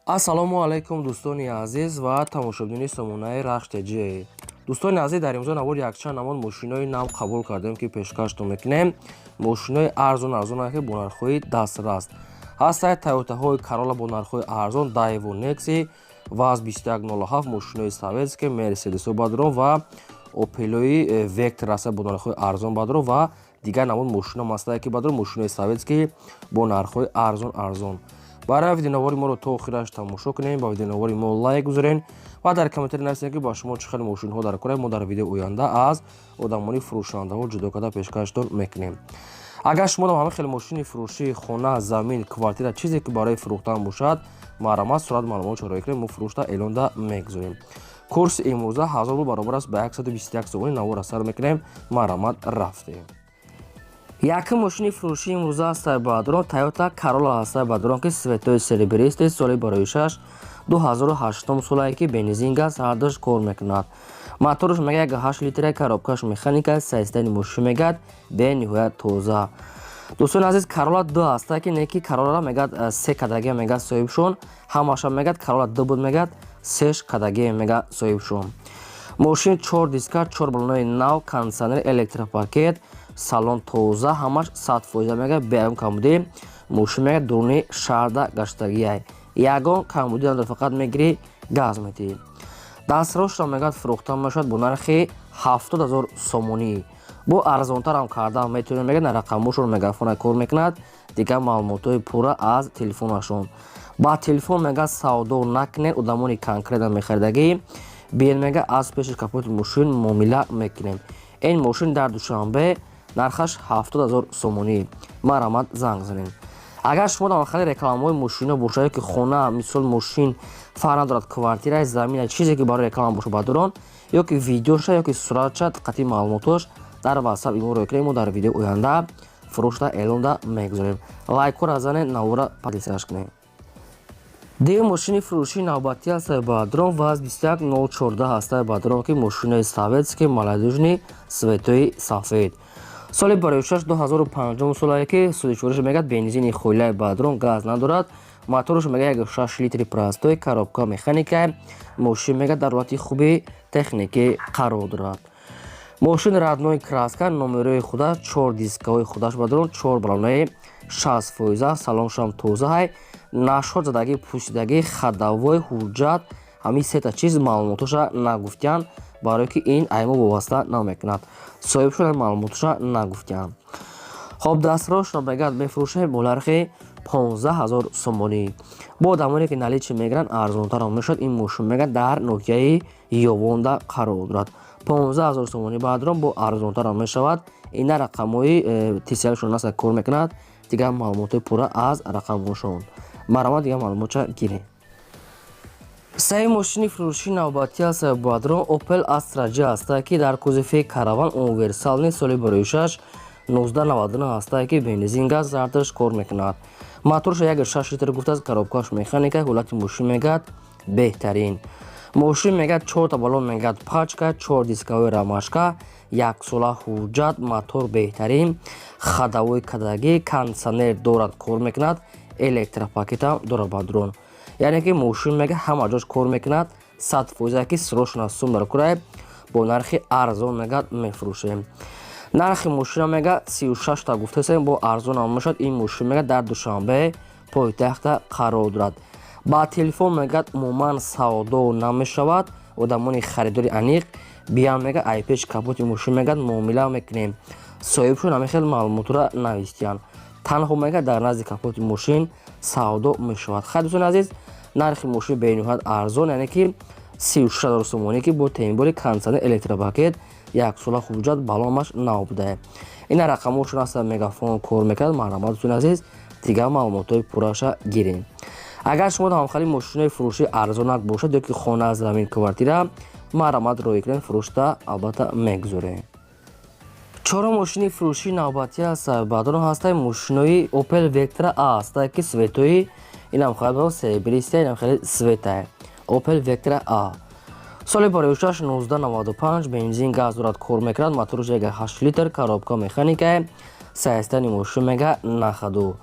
ассалому алайкум дӯстони азиз ва тамошобини сомонаи рахштеҷи. дӯстони азиз, дар имрӯза навор якчанд намуд мошинои нав қабул кардем ки пешкаштон мекунем. Мошинои арзон ки бо нархҳои дастрас ҳастанд. Тойотаҳои Corolla бо нархҳои арзон, Daewoo Nexi ВАЗ 2107, мошинои советске, Мерседесҳои бадрон ва Opel-ои Vectra ҳастанд бо нархҳои арзон бадрон ва дигар намуд мошино ҳастанд ки бадрон мошинои советски бо нархҳои арзон. барои видеонавори моро то охираш тамошо кунем, ба видеонавори мо лайк гузорен ва дар комментари нависед ки ба шумо чӣ хел мошинҳо дар кор. Мо дар видеои оянда аз одамони фурӯшандаҳо ҷудо карда пешкаштон мекунем. агар шумо ҳама хеле мошини фурӯшии хона, замин, квартира чизе ки барои фурӯхтан бошад марҳамат сурат маълумотро рӯй кунем, мо фурӯшта эълонда мегузорем. курси имрӯза 1000 рубл баробар аст ба 121 сомонӣ. навора сар мекунем. марҳамат, рафтем. Якум мошини фурӯшии имрӯза ҳастаи бадрон Toyota Corolla ҳастаи бадрон ки светои серебристи соли барои 6 2008 солае ки бензин газ ҳардаш кор мекунад. мотораш мега 1.8 литра, коробкаш механика, сайстани мошин мегад бениҳоят тоза. дӯстони азиз, Corolla 2 ҳаста ки не ки Corolla мегад 3 кадаги мегад соҳибшон, ҳамаша мегад Corolla 2 буд мегад 3 кадаги мегад соҳибшон. мошин 4 диска, 4 балонои нав, кондитсионер, электропакет, салон тоза, ҳамаш 100% мега беягон камбуди мошин мега дуруни шарда гаштагияй. ягон камбуди надор, фақат мегири газ метиҳи. дастрошро мегад фурӯхта мешавад бо нархи 70 000 сомонӣ. бо арзонтарам кардан метавонем мегад на рақамошро мегафона кор мекунад. дигар маълумотҳои пурра аз телефонашон. ба телефон мегад савдо накунед, одамони конкретна мехаридагӣ биен мега аз пеши капоти мошин муомила мекунем. ин мошин дар душанбе нархаш 70 000 сомонӣ. марҳамат, занг занед. агар шумо дар махалли рекламаҳои мошино бошад ки хона, мисол мошин фарқ надорад, квартира, замина, чизе ки барои реклама бошад бадрон, ё ки видеоша ё ки суратша диққати маълумотош дар WhatsApp имо рӯй кунед. мо дар видеои оянда фурӯшта эълонда мегузорем. лайкора занед, навора подписаш кунед. дигар мошини фурӯшии навбатӣ ҳастаи бадрон ВАЗ 21014 ҳастаи бадрон ки мошинои советски молодежни светои сафед. соли барои 6 2005 солае ки судичвориш мегад бензини хойлаи бадрон газ надорад. мотораш мега 1.6 литри простой, коробка механика, мошин мега дар ҳолати хуби техникӣ қарор дорад. мошин раднои краска, номерои худаш, 4 дискаҳои худаш бадрон, 4 балонои 60%, салоншам тозаҳай, нашҳо задагӣ, пӯсидагӣ, хадавой, ҳуҷҷат, ҳамин сета чиз маълумотоша нагуфтиянд, барое ки ин аймо вобаста намекунад. соҳибшон маълумотоша нагуфтиянд. хоб, дастрошро мегад мефурӯшем бо нархи 15 000 сомонӣ. бо одамоне ки наличӣ мегиранд арзонтарам мешавад. ин мошин мегад дар ноҳияи ёвонда қарор дорад. 15 000 сомонӣ бадрон бо арзонтарам мешавад. ина рақамҳои тисялшон аста кор мекунад. дигар маълумотҳои пурра аз рақамҳошон. марҳамат, дигар маълумотша гиред. саи мошини фурӯшии навбатӣ ҳастаи бадрон Opel Astra J ҳастае ки дар кузофи караван универсални соли барои 6 1999 ҳастае ки бензин газ зардаш кор мекунад. моторша 1.6 литр гуфтааст, коробкаш механика, ҳолати мошин мегад беҳтарин. мошин мегад 4 балон мегад пачка, 4 дискаҳои рамашка, 1 сола ҳуҷҷат, мотор беҳтарин, хадавои кадагӣ, кондитсионер дорад, кор мекунад, электропакетам дорад бадрон. яъне ки мошин мега ҳама ҷош кор мекунад 100% ки срочно сум дар курай бо нархи арзон мегад мефурӯшем. нархи мошина мега 36 та гуфтасем, бо арзонам мешавад. ин мошин мега дар душанбе пойтахта қарор дорад. ба телефон мегад умуман савдо намешавад. одамони харидори аниқ биям мега айпеш капоти мошин мегад муомила мекунем. соҳибшон ҳамин хел маълумотро навистиянд. танҳо мега дар назди капоти мошин савдо мешавад. хай дӯстони азиз, нархи мошин бениҳоят арзон, яъне ки 36 000 сомонӣ ки бо теъмибори кондитсионер, электропакет, 1 сола ҳуҷҷат, балонаш нав будае. ина рақамошон аста мегафон кор мекунад. марҳамат дӯстони азиз, дигар маълумотҳои пурраша гирем. агар шумо дар махалли мошинои фурӯшии арзонак бошад ё ки хона, замин, квартира, марҳамат рӯй кунед, фурӯшта албатта мегузорем. чорум мошини фурӯшии навбатӣ ҳастаи бадрон ҳастаи мошинои Opel Vectra A ҳастае ки светои инам хеле серебристия, инам хеле светае. Opel Vectra A соли барои 6 1995 бензин газ дорад, кор мекунад. мотораш 1.8 литр, коробка механика, сайстани мошин мега нахаду.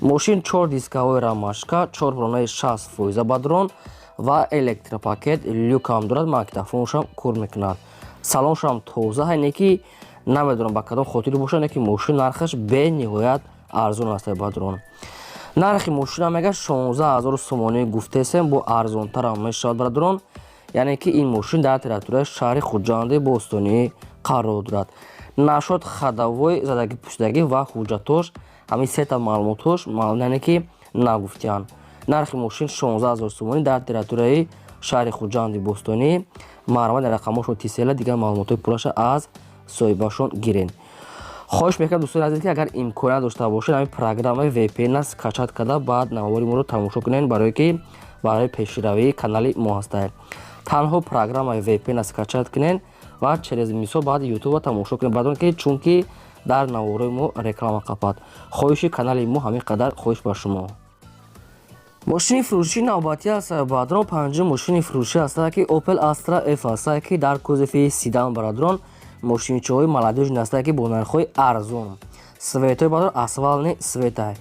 мошин 4 дискаҳои рамашка, 4 бронаи 60% ба дрон ва электропакет, люкам дорад, магнитофоншам кор мекунад. Салоншам тоза, ҳайне ки намедонам ба кадом хотири бошад, ки мошин нархаш бениҳоят арзон аст ба дрон. нархи мошина мега 16000 сомонӣ гуфтесем, бо арзонтарам мешавад ба дрон, яъне ки ин мошин дар территорияи шаҳри хуҷанди бостонӣ қарор дорад. нашод хадавой, задагӣ пуштагӣ ва ҳуҷҷатош, ҳамин сета маълумотош яъне ки нагуфтиянд. нархи мошин 16000 сомонӣ дар территорияи шаҳри хуҷанди бостонӣ. маъмулан рақамошон тисела, дигар маълумотои пурраша аз соҳибашон гирен. хоҳиш мекунам дӯстони азиз, ки агар имконият дошта бошед, ҳамин программаи VPN скачат карда баъд навбари моро тамошо кунед, барое ки барои пешравии канали мо ҳастед. танҳо программаи VPN скачат кунед ва через мисол баъд YouTube тамошо кунед, баъд он ки чунки дар навбарои мо реклама қапад. хоҳиши канали мо ҳамин қадар. хоҳиш ба шумо. мошини фурӯшии навбатӣ аст ба дрон. панҷум мошини фурӯшӣ аст ки Opel Astra F аст ки дар кузофи седан ба дрон. мошинчаҳои молодежни аст ки бо нархҳои арзон. светои ба дрон асфалтни светай.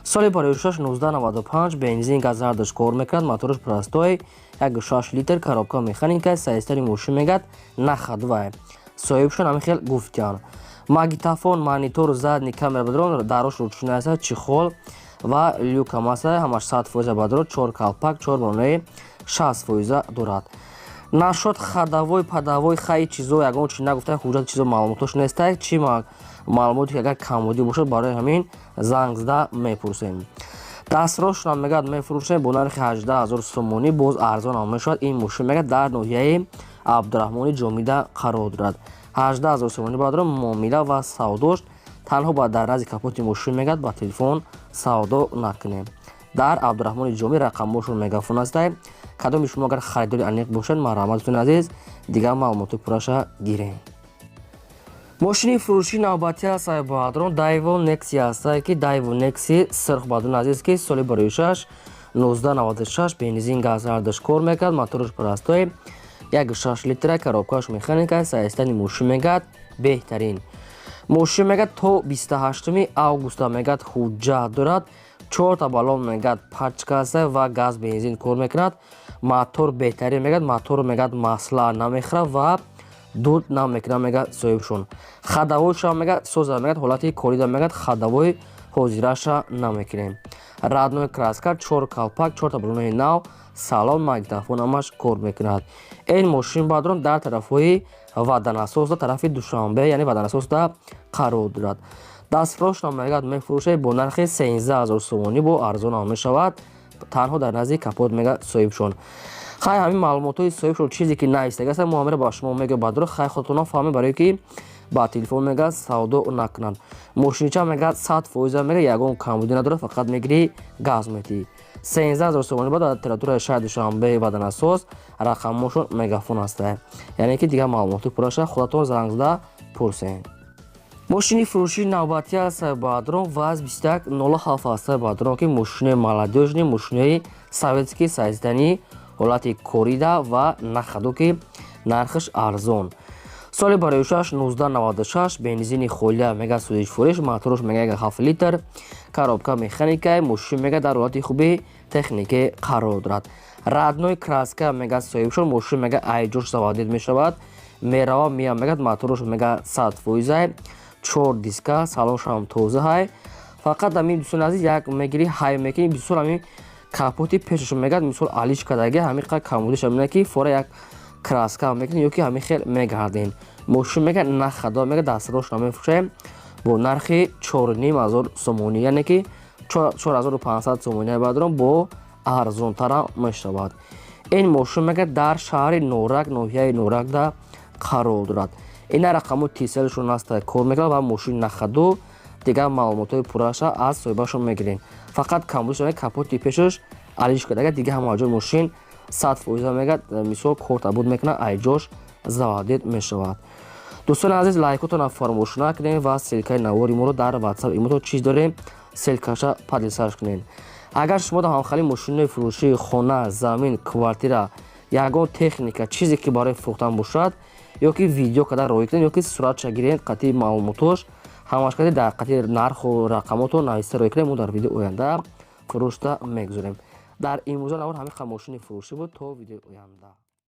соли бароишаш 1995, бензин газ ҳардаш кор мекунад, моторош простой, 1.6 литр, коробка механика, саистари мошин мегад нахадвай. соҳибшон ҳамин хел гуфтиянд. магнитофон, монитор, задни камера ба дрон, дарош ручной аст, чихол ва люкам аст, ҳамаш 100% ба дрон, 4 калпак, 4 бронаи 60% дорад. нашод хадавой, падавой, хаи чизо, ягон чи нагуфта, ҳуҷҷат чизо маълумотош неста, чи маълумоте ки агар камбудӣ бошад, барои ҳамин занг зада мепурсем. дастрошонам мегӯяд мефурӯшем бо нархи 18000 сомонӣ, боз арзонам мешавад. ин мошин мегӯяд дар ноҳияи абдураҳмони ҷомида қарор дорад. 18000 сомонӣ ба дрон, муомила ва савдош. танҳо ба дар назди капоти мошин мегӯяд ба телефон савдо накунем. дар абдураҳмони ҷомӣ рақамошон мегафон астад. кадоми шумо агар харидори аниқ бошед, марҳамат дӯстони азиз, дигар маълумоти пурраша гирем. мошини фурӯшии навбатӣ аст ба дрон. Daewoo Nexi аст ки Daewoo Nexi сирх ба дрон азиз ки соли бароишаш 1996, бензин газ ҳардаш кор мекард, моторош простой, 1.6 литра, коробкаш механика, саистани мошин мегӯяд беҳтарин. мошин мегӯяд то 28 августа мегӯяд ҳуҷҷат дорад. 4 баллон мегӯяд пачка аст ва газ бензин кор мекунад. мотор беҳтарин мегӯяд, мотор мегӯяд масла намехӯрад ва дуд намекунад мегӯяд соҳибшон. хадавойшам мегӯяд соза мегӯяд, ҳолати корида мегӯяд, хадавой ҳозираша намекунем. радной краска, 4 калпак, 4 баллонои нав, салон, магнитофон ҳамаш кор мекунад. ин мошин ба дрон дар тарафҳои ваданасоз, тарафи душанбе, яъне ваданасозда қарор дорад. дастфрошам мегӯяд мефурӯшед бо нархи 13000 сомонӣ, бо арзонам мешавад, танҳо дар назди капот мегӯяд соҳибшон. хай ҳамин маълумотои соҳибшон чизе ки наистагӣ аст, мо ҳамеро ба шумо мегӯям ба дрон. хай худтон фаҳмед, барое ки ба телефон мегӯяд савдо накунанд. мошинча мегӯяд 100% мегӯяд, ягон камбудӣ надорад, фақат мегирӣ газ метиҳӣ. 13000 сомонӣ ба дар территорияи шаҳри душанбе ваданасоз, рақамошон мегафон аст, яъне ки дигар маълумоти пурраша худатон занг зада пурсед. мошини фурӯшии навбатӣ аст ба дрон. ВАЗ 2107 аст ба дрон ки мошинои молодежни, мошинои советски саизданӣ, ҳолати корида ва нахаду ки нархаш арзон. соли бароишаш 1996, бензини холия мега судиш фуреш, моторош мега 7 литр, коробка механика, мошин мега дар ҳолати хуби технике қарор дорад. радной краска мега соҳибшон, мошин мега айҷош заводид мешавад, мерава мия мегад, моторош мега 100%, 4 диска, салоншам тоза ҳай. фақат ҳамин дӯстони азиз як мегири ҳай мекунӣ, бисёр ҳамин капоти пешаш мегад, мисол алиш кадаги ҳамин қа камбудиша мена ки фора як краска мекунӣ, ё ки ҳамин хел мегарден. мошин мега нахада мега, дастрош намефурӯшем бо нархи 4500 сомонӣ, яъне ки 4500 сомонӣ ба дрон, бо арзонтара мешавад. ин мошин мега дар шаҳри Норак, ноҳияи Норакда қарор дорад. ина рақаму тиселшон аст кор мекунад ва мошин нахаду, дигар маълумотои пурраша аз соҳибашон мегирем. фақат камбудиш капоти пешаш алиш кадага, дигар ҳама ҷои мошин 100% мегад, мисол корта буд мекунад, айҷош заводид мешавад. дӯстони азиз, лайкотона фаромӯш накунед ва ссилкаи навори моро дар WhatsApp имото чиз дорем, ссилкаша падилсарш кунед. агар шумо дар ҳамхали мошинои фурӯшии хона, замин, квартира, ягон техника, чизе ки барои фурӯхтан бошад, ё ки видео када роӣ кунед, ё ки суратша гиред, қатъи маълумотош ҳамошкади дақиқати нарху рақамоту нависта рӯй кардем. мо дар видеои оянда фурӯшта мегузорем. дар имрӯза навор ҳамин хамошини фурӯшӣ буд. То видеои оянда.